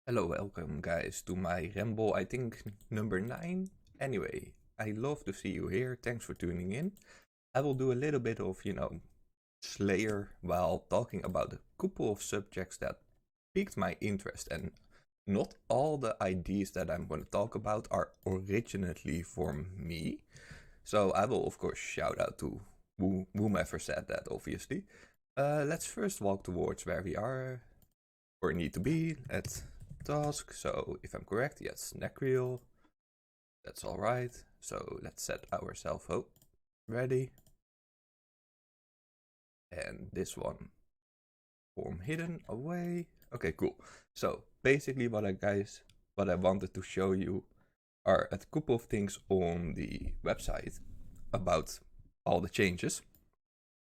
Hello, welcome guys to my Ramble, I think number 9. Anyway, I love to see you here, thanks for tuning in. I will do a little bit of, Slayer while talking about a couple of subjects that piqued my interest, and not all the ideas that I'm going to talk about are originally from me. So I will of course shout out to whomever said that, obviously. Let's first walk towards where we are or need to be at task. So if I'm correct, yes, neck reel. That's all right. So let's set ourselves up. Ready. And this one, form hidden away. Okay, cool. So basically what I wanted to show you are a couple of things on the website about all the changes.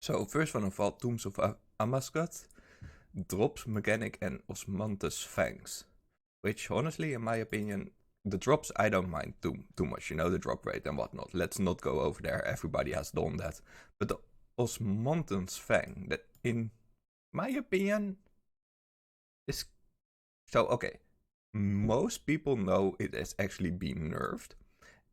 So first one of all, Tombs of Amascut drops mechanic and osmanthus fangs, which honestly, in my opinion, the drops I don't mind too much, the drop rate and whatnot. Let's not go over there, everybody has done that. But the osmanthus fang, that in my opinion is so okay. Most people know it has actually been nerfed,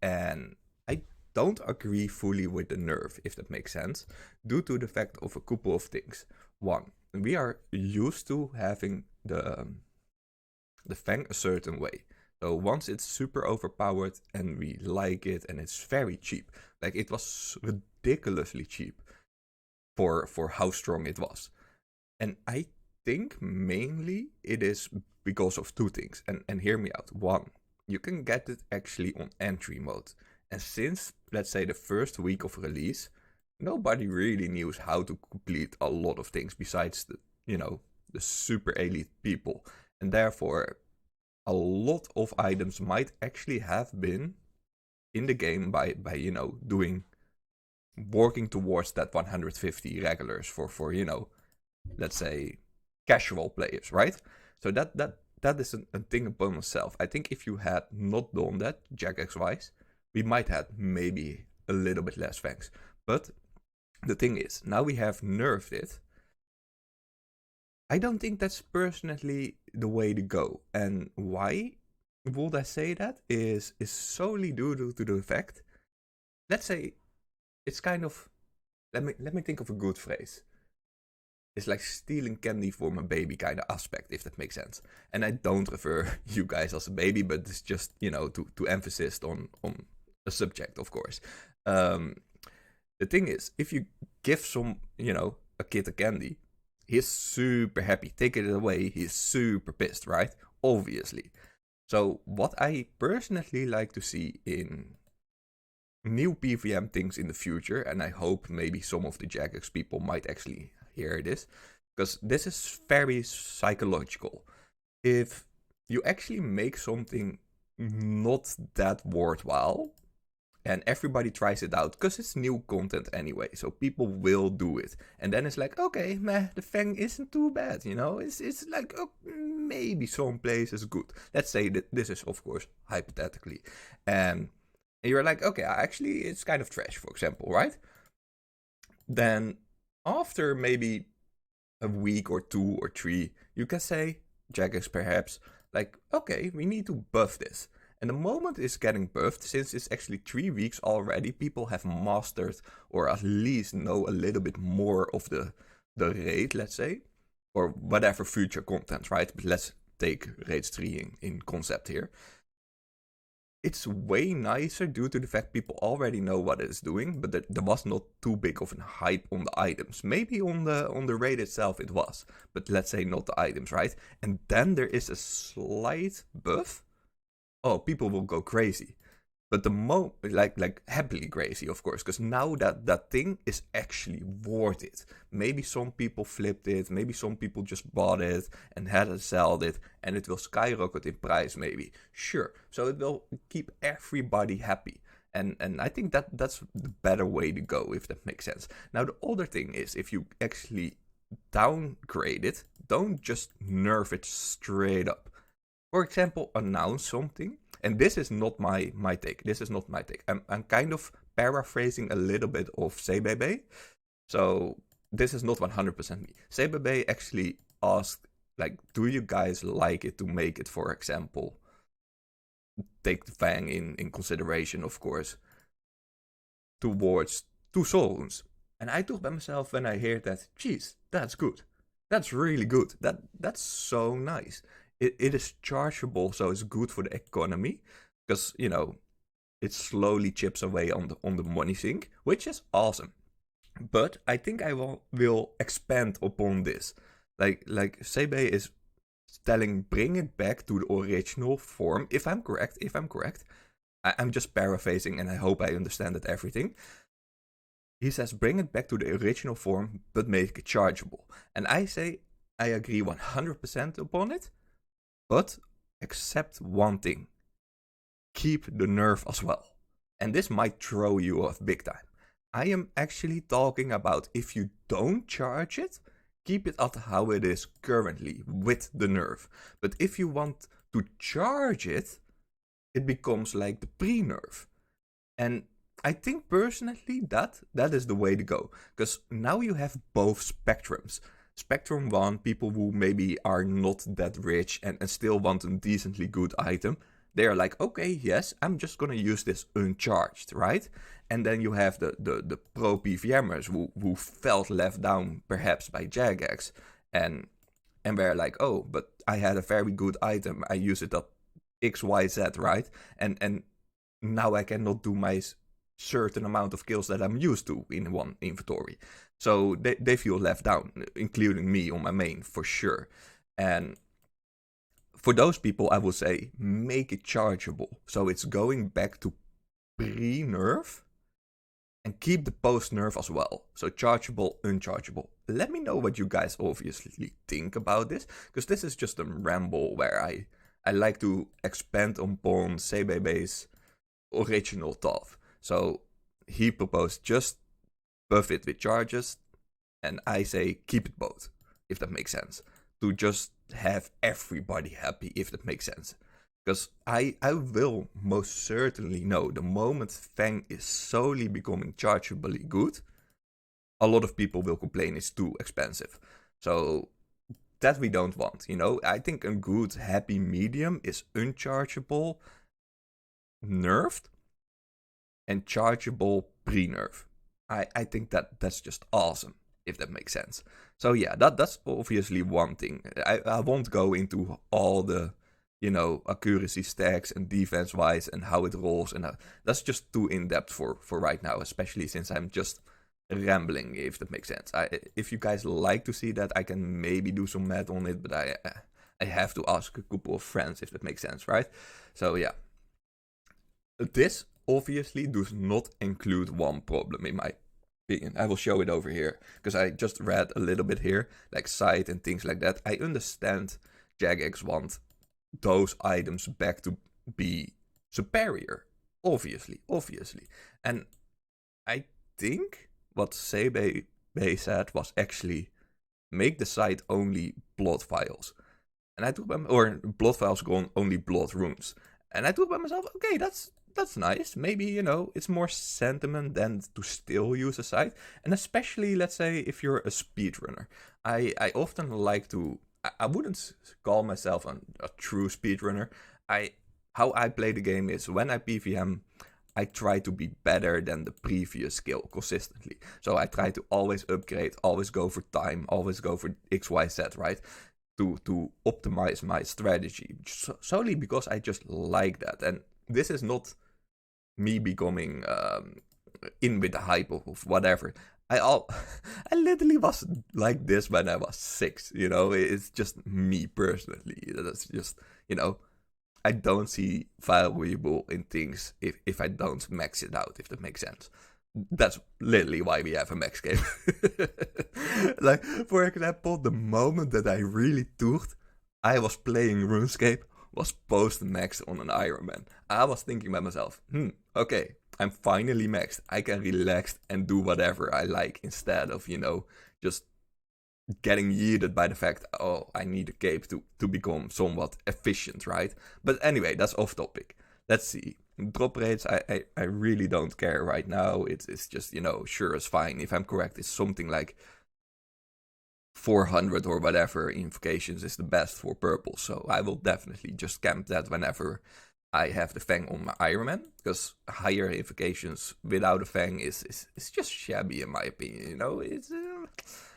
and I don't agree fully with the nerf, if that makes sense, due to the fact of a couple of things. One, we are used to having the fang a certain way. So once it's super overpowered and we like it and it's very cheap, like it was ridiculously cheap for how strong it was. And I think mainly it is because of two things. And hear me out. One, you can get it actually on entry mode. And since, let's say, the first week of release, nobody really knew how to complete a lot of things besides the super elite people. And therefore, a lot of items might actually have been in the game by doing working towards that 150 regulars for let's say casual players, right? So that is a thing upon itself. I think if you had not done that jagex wise, we might have maybe a little bit less fangs. But the thing is, now we have nerfed it. I don't think that's personally the way to go. And why would I say that is solely due to the fact, let's say it's kind of, let me think of a good phrase. It's like stealing candy from a baby kind of aspect, if that makes sense. And I don't refer you guys as a baby, but it's just, to emphasize on a subject, of course. The thing is, if you give a kid a candy, he's super happy. Take it away, he's super pissed, right? Obviously. So what I personally like to see in new PVM things in the future, and I hope maybe some of the jagex people might actually hear this, because this is very psychological. If you actually make something not that worthwhile, and everybody tries it out because it's new content anyway, so people will do it, and then it's like, okay, meh, the fang isn't too bad, it's like, oh, maybe some places good. Let's say that this is of course hypothetically, and you're like, okay, actually it's kind of trash, for example, right? Then after maybe a week or 2 or 3, you can say, jagex perhaps, like, okay, we need to buff this. And the moment it's getting buffed, since it's actually 3 weeks already, people have mastered or at least know a little bit more of the raid, let's say, or whatever future content, right? But let's take raids 3 in concept here. It's way nicer due to the fact people already know what it's doing, but there was not too big of a hype on the items. Maybe on the raid itself it was, but let's say not the items, right? And then there is a slight buff. Oh, people will go crazy. But like happily crazy, of course, because now that thing is actually worth it. Maybe some people flipped it, maybe some people just bought it and had to sell it, and it will skyrocket in price, maybe. Sure. So it will keep everybody happy. And I think that's the better way to go, if that makes sense. Now the other thing is, if you actually downgrade it, don't just nerf it straight up. For example, announce something. And this is not my take. This is not my take. I'm kind of paraphrasing a little bit of CBB. So this is not 100% me. CBB actually asked Like, do you guys like it to make it, for example, take the Fang in consideration, of course, towards 2 zones? And I thought by myself when I heard that, geez, that's good. That's really good. That's so nice. It is chargeable, so it's good for the economy. Because, it slowly chips away on the money sink, which is awesome. But I think I will expand upon this. Like Sebe is telling, bring it back to the original form. If I'm correct, I'm just paraphrasing, and I hope I understand it everything. He says, bring it back to the original form, but make it chargeable. And I say, I agree 100% upon it, but except one thing. Keep the Nerf as well. And this might throw you off big time. I am actually talking about if you don't charge it, keep it at how it is currently with the Nerf. But if you want to charge it, it becomes like the pre-Nerf. And I think personally that is the way to go. Because now you have both spectrums. Spectrum 1, people who maybe are not that rich and still want a decently good item. They are like, okay, yes, I'm just gonna use this uncharged, right? And then you have the pro PVMers who felt left down perhaps by Jagex and were like, oh, but I had a very good item, I use it at XYZ, right? And now I cannot do my certain amount of kills that I'm used to in one inventory. So they feel left down, including me on my main for sure. And for those people, I would say make it chargeable. So it's going back to pre-nerf and keep the post-nerf as well. So chargeable, unchargeable. Let me know what you guys obviously think about this, because this is just a ramble where I like to expand upon CBB's original thought. So he proposed just buff it with charges, and I say keep it both, if that makes sense. To just have everybody happy, if that makes sense. Because I will most certainly know the moment Fang is solely becoming chargeably good, a lot of people will complain it's too expensive. So that we don't want, I think a good happy medium is unchargeable, nerfed, and chargeable pre-nerf. I think that's just awesome, if that makes sense. So yeah, that's obviously one thing. I won't go into all the, accuracy stacks and defense-wise and how it rolls, and that's just too in-depth for right now, especially since I'm just rambling, if that makes sense. If you guys like to see that, I can maybe do some math on it, but I have to ask a couple of friends, if that makes sense, right? So yeah. This obviously does not include one problem, in my opinion. I will show it over here, because I just read a little bit here, like site and things like that. I understand Jagex want those items back to be superior, obviously. And I think what Sebe said was actually make the site only blood vials. And I took or blood vials go on only blood runes. And I thought by myself, okay, that's nice. Maybe, it's more sentiment than to still use a site. And especially, let's say, if you're a speedrunner. I often like to... I wouldn't call myself a true speedrunner. How I play the game is when I PVM, I try to be better than the previous skill consistently. So I try to always upgrade, always go for time, always go for XYZ, right? To optimize my strategy. Solely because I just like that. And this is not me becoming in with the hype of whatever. I literally was like this when I was 6, It's just me personally. That's just, I don't see valuable in things if I don't max it out, if that makes sense. That's literally why we have a max game. Like, for example, the moment that I really thought I was playing RuneScape was post-max on an Ironman. I was thinking by myself, okay, I'm finally maxed. I can relax and do whatever I like instead of, just getting yeeted by the fact, oh, I need a cape to become somewhat efficient, right? But anyway, that's off topic. Let's see. Drop rates, I really don't care right now. It's just, sure, it's fine. If I'm correct, it's something like 400 or whatever invocations is the best for purple. So I will definitely just camp that whenever I have the Fang on my Ironman, because higher invocations without a Fang is just shabby in my opinion. You know, it's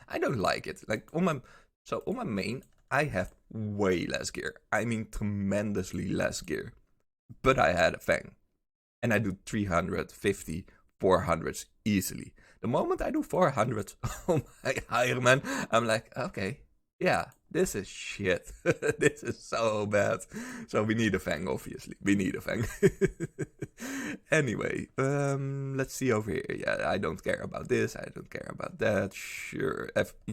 I don't like it. Like on my main, I have way less gear. I mean tremendously less gear, but I had a Fang, and I do 350, 400s easily. The moment I do 400s on my Ironman, I'm like, okay, yeah, this is shit. This is so bad. So we need a Fang, obviously. We need a Fang. Anyway, let's see over here. Yeah, I don't care about this. I don't care about that. Sure.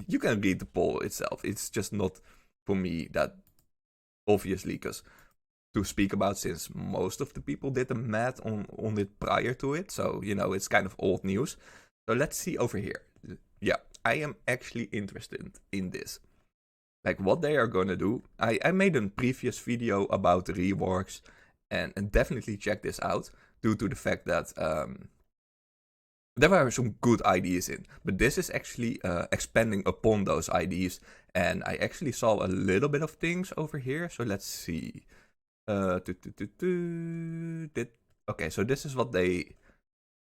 You can read the poll itself. It's just not for me that obviously, because to speak about, since most of the people did the math on it prior to it. So, you know, it's kind of old news. So let's see over here. Yeah, I am actually interested in this. Like what they are going to do. I made a previous video about reworks, and definitely check this out due to the fact that there were some good ideas in. But this is actually expanding upon those ideas. And I actually saw a little bit of things over here. So let's see. Okay, so this is what they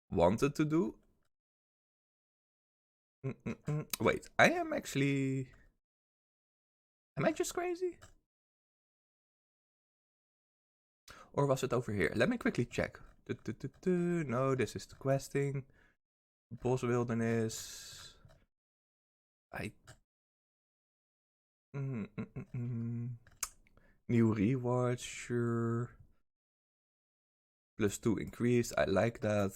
wanted to do. Wait, am I just crazy? Or was it over here? Let me quickly check. No, this is the questing. Boss wilderness. New rewards, sure. +2 increase, I like that.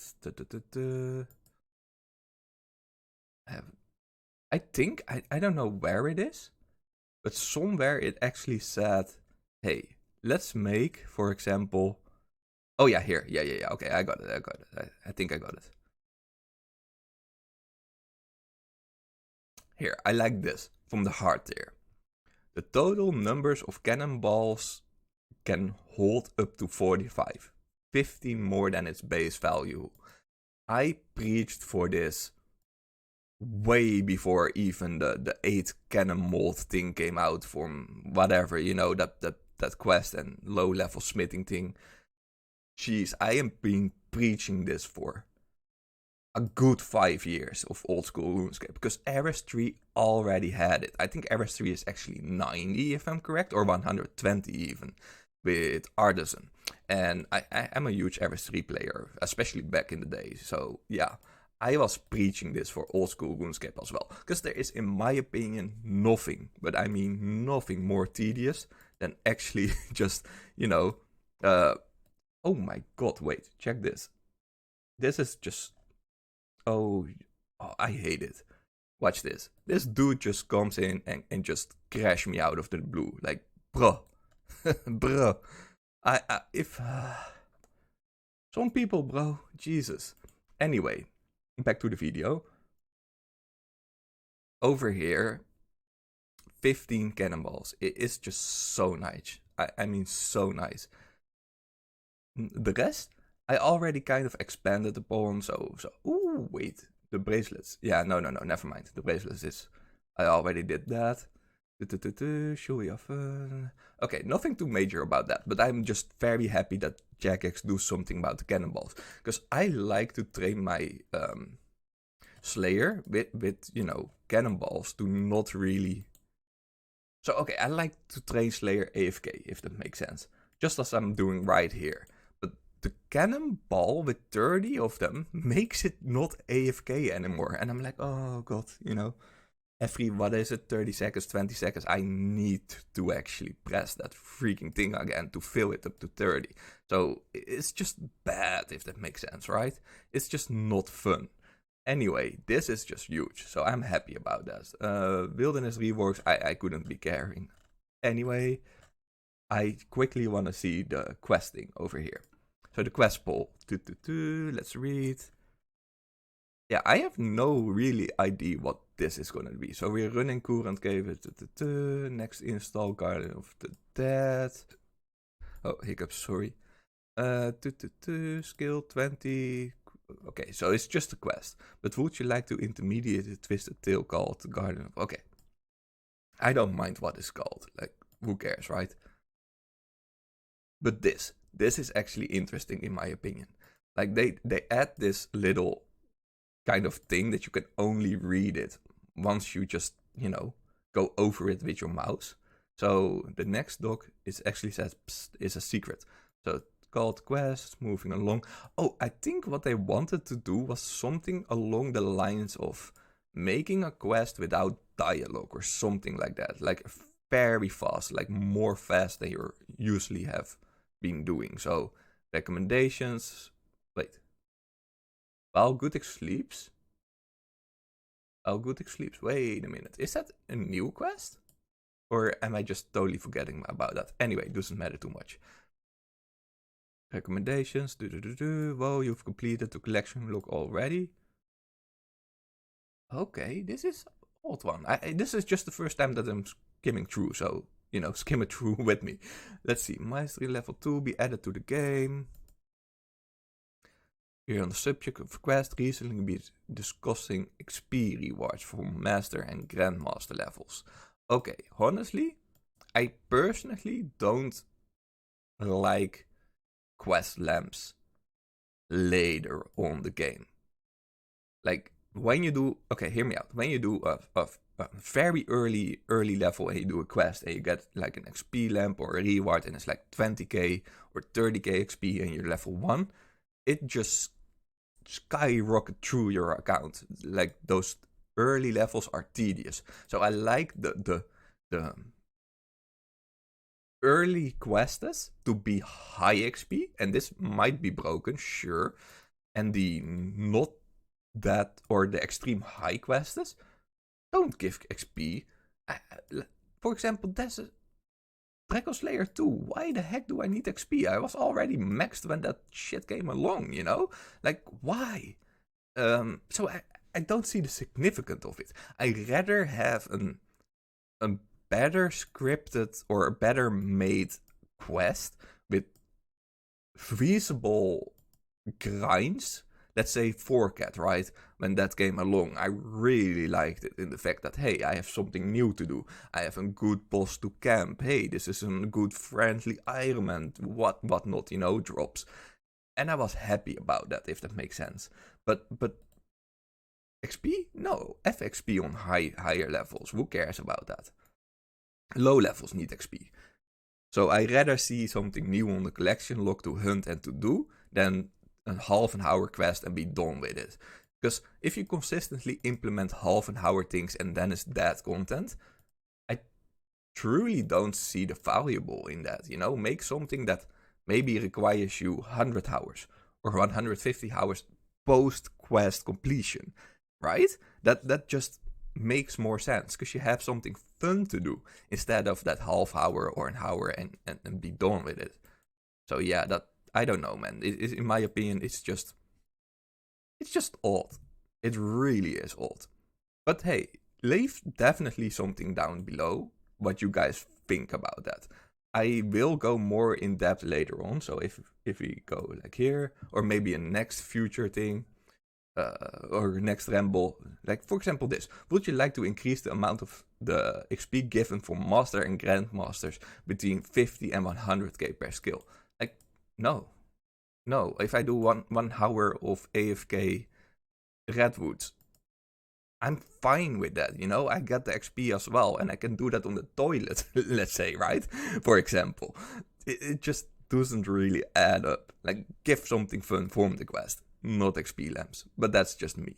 I think, I don't know where it is, but somewhere it actually said, hey, let's make, for example, oh yeah, here, yeah, okay, I got it, I think I got it. Here, I like this, from the heart there. The total numbers of cannonballs can hold up to 45, 15 more than its base value. I preached for this way before even the 8 cannon mold thing came out from whatever, you know, that quest and low level smithing thing. Jeez, I am been preaching this for a good 5 years of old school RuneScape, because RS3 already had it. I think RS3 is actually 90 if I'm correct, or 120 even, with Artisan. And I am a huge RS3 player, especially back in the day. So yeah, I was preaching this for old school RuneScape as well, because there is, in my opinion, nothing, but I mean nothing more tedious than actually just, you know, oh my god, wait, check this. This is just, oh, I hate it. Watch this. This dude just comes in and just crash me out of the blue. Like, bro. Bro. If some people, bro, Jesus. Anyway, back to the video. Over here, 15 cannonballs. It is just so nice. I mean, so nice. The rest, I already kind of expanded upon. So, ooh, wait. The bracelets. Yeah, no, never mind. The bracelets is, I already did that. Should we have... Okay, nothing too major about that, but I'm just very happy that Jagex do something about the cannonballs, because I like to train my Slayer with, you know, cannonballs to not really... So, okay, I like to train Slayer AFK, if that makes sense, just as I'm doing right here. But the cannonball with 30 of them makes it not AFK anymore, and I'm like, oh god, you know... Every, what is it, 30 seconds, 20 seconds, I need to actually press that freaking thing again to fill it up to 30. So it's just bad, if that makes sense, right? It's just not fun. Anyway, this is just huge, so I'm happy about that. Wilderness reworks, I couldn't be caring. Anyway, I quickly want to see the questing over here. So the quest poll, let's read. Yeah, I have no really idea what this is going to be. So we're running current cave, next install Garden of the Dead. Oh, hiccups, sorry. Skill 20. Okay, so it's just a quest. But would you like to intermediate a twisted tail called Garden of... Okay. I don't mind what it's called. Like, who cares, right? But this is actually interesting in my opinion. Like they add this little kind of thing that you can only read it once you just, go over it with your mouse. So the next doc is actually says psst, is a secret. So it's called quests, moving along. Oh, I think what they wanted to do was something along the lines of making a quest without dialogue or something like that. Like very fast, like more fast than you usually have been doing. So recommendations. Wait. While Gutik sleeps. While Gutik sleeps. Wait a minute. Is that a new quest? Or am I just totally forgetting about that? Anyway, it doesn't matter too much. Recommendations. Whoa, you've completed the collection log already. Okay, this is an odd one. This is just the first time that I'm skimming through, so, skim it through with me. Let's see. Mastery level 2 be added to the game. Here on the subject of quest, recently be discussing XP rewards for Master and Grandmaster levels. Okay, honestly, I personally don't like quest lamps later on the game. Like, when you do, okay, hear me out. When you do a very early level and you do a quest and you get like an XP lamp or a reward and it's like 20k or 30k XP and you're level 1, it just skyrocket through your account. Like, those early levels are tedious. So I like the early quests to be high XP, and this might be broken, sure. And the not that or the extreme high quests don't give XP. For example, there's a Dragon Slayer 2. Why the heck do I need XP? I was already maxed when that shit came along, Like, why? So I don't see the significance of it. I'd rather have a better scripted or a better made quest with feasible grinds. Let's say Forecat, right? When that came along, I really liked it in the fact that, hey, I have something new to do. I have a good boss to camp. Hey, this is a good friendly Ironman, whatnot, drops. And I was happy about that, if that makes sense. But XP? No, FXP on higher levels. Who cares about that? Low levels need XP. So I rather see something new on the collection log to hunt and to do than a half an hour quest and be done with it. Because if you consistently implement half an hour things and then it's dead content, I truly don't see the valuable in that. Make something that maybe requires you 100 hours or 150 hours post quest completion, right? That just makes more sense because you have something fun to do instead of that half hour or an hour and be done with it. So yeah, that I don't know, man. In my opinion, it's just odd. It really is odd. But hey, leave definitely something down below what you guys think about that. I will go more in depth later on. So if we go like here, or maybe a next future thing, or next Ramble, like for example this. Would you like to increase the amount of the XP given for Master and Grandmasters between 50 and 100k per skill? Like, no. If I do one hour of AFK Redwoods, I'm fine with that, I get the XP as well, and I can do that on the toilet, let's say, right? For example. It just doesn't really add up. Like, give something fun from the quest, not XP lamps. But that's just me.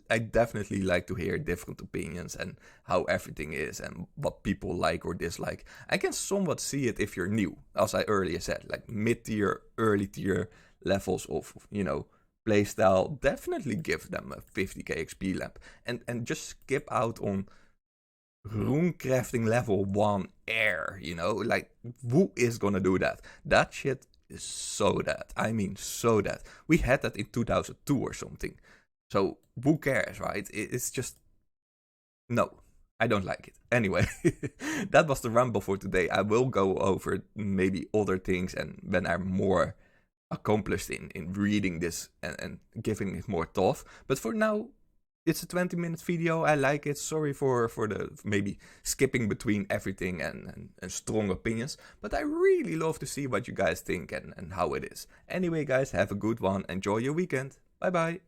I definitely like to hear different opinions and how everything is and what people like or dislike. I can somewhat see it if you're new, as I earlier said, like mid-tier, early tier levels of, playstyle. Definitely give them a 50k XP lamp and just skip out on rune crafting level 1 air, like, who is gonna do that? That shit is so dead. I mean, so dead. We had that in 2002 or something. So who cares, right? It's just, no, I don't like it. Anyway, that was the Ramble for today. I will go over maybe other things and when I'm more accomplished in reading this and giving it more thought. But for now, it's a 20-minute video. I like it. Sorry for the maybe skipping between everything and strong opinions. But I really love to see what you guys think and how it is. Anyway, guys, have a good one. Enjoy your weekend. Bye bye.